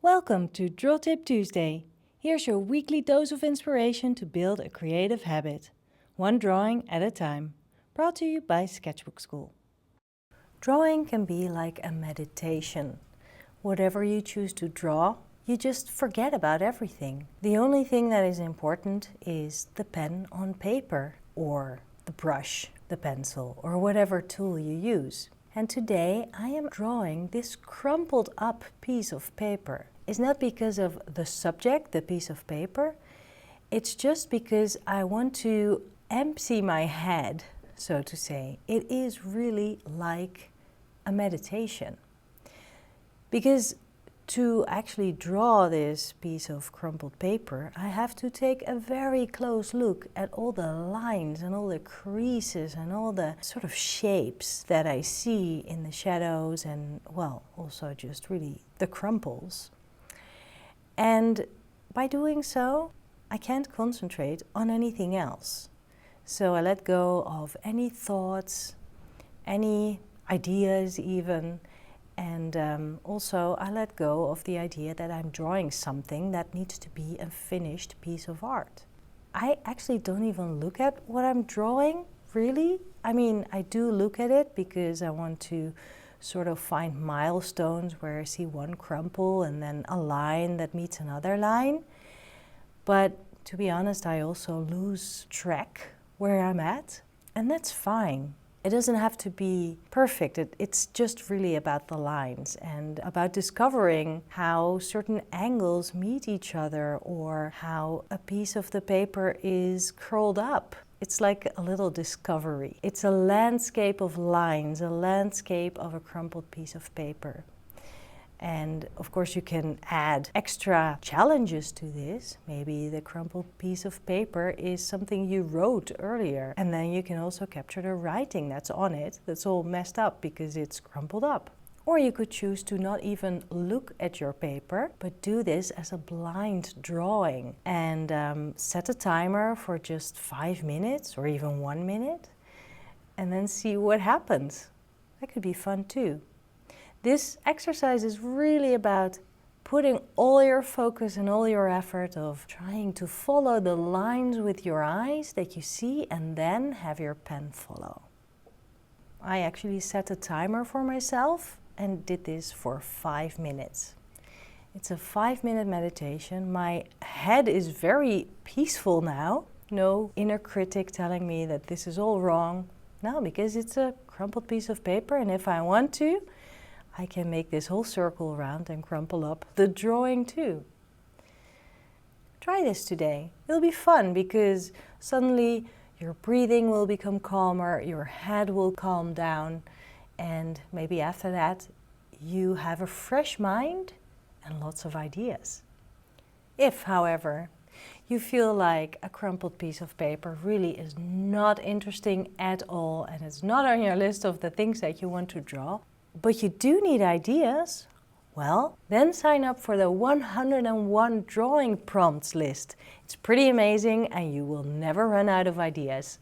Welcome to Draw Tip Tuesday. Here's your weekly dose of inspiration to build a creative habit, one drawing at a time. Brought to you by Sketchbook School. Drawing can be like a meditation. Whatever you choose to draw, you just forget about everything. The only thing that is important is the pen on paper, or the brush, the pencil, or whatever tool you use. And today I am drawing this crumpled up piece of paper. It's not because of the subject, the piece of paper. It's just because I want to empty my head, so to say. It is really like a meditation. Because to actually draw this piece of crumpled paper, I have to take a very close look at all the lines and all the creases and all the sort of shapes that I see in the shadows and, well, also just really the crumples. And by doing so, I can't concentrate on anything else. So I let go of any thoughts, any ideas even, and also I let go of the idea that I'm drawing something that needs to be a finished piece of art. I actually don't even look at what I'm drawing, really. I mean, I do look at it because I want to sort of find milestones where I see one crumple and then a line that meets another line. But to be honest, I also lose track where I'm at, and that's fine. It doesn't have to be perfect. It's just really about the lines and about discovering how certain angles meet each other or how a piece of the paper is curled up. It's like a little discovery. It's a landscape of lines, a landscape of a crumpled piece of paper. And of course you can add extra challenges to this. Maybe the crumpled piece of paper is something you wrote earlier, and then you can also capture the writing that's on it that's all messed up because it's crumpled up. Or you could choose to not even look at your paper, but do this as a blind drawing and set a timer for just 5 minutes or even 1 minute and then see what happens. That could be fun too. This exercise is really about putting all your focus and all your effort of trying to follow the lines with your eyes that you see and then have your pen follow. I actually set a timer for myself and did this for 5 minutes. It's a 5-minute meditation. My head is very peaceful now. No inner critic telling me that this is all wrong. No, because it's a crumpled piece of paper, and if I want to, I can make this whole circle around and crumple up the drawing too. Try this today. It'll be fun because suddenly your breathing will become calmer, your head will calm down, and maybe after that you have a fresh mind and lots of ideas. If, however, you feel like a crumpled piece of paper really is not interesting at all and it's not on your list of the things that you want to draw, but you do need ideas, well, then sign up for the 101 drawing prompts list. It's pretty amazing and you will never run out of ideas.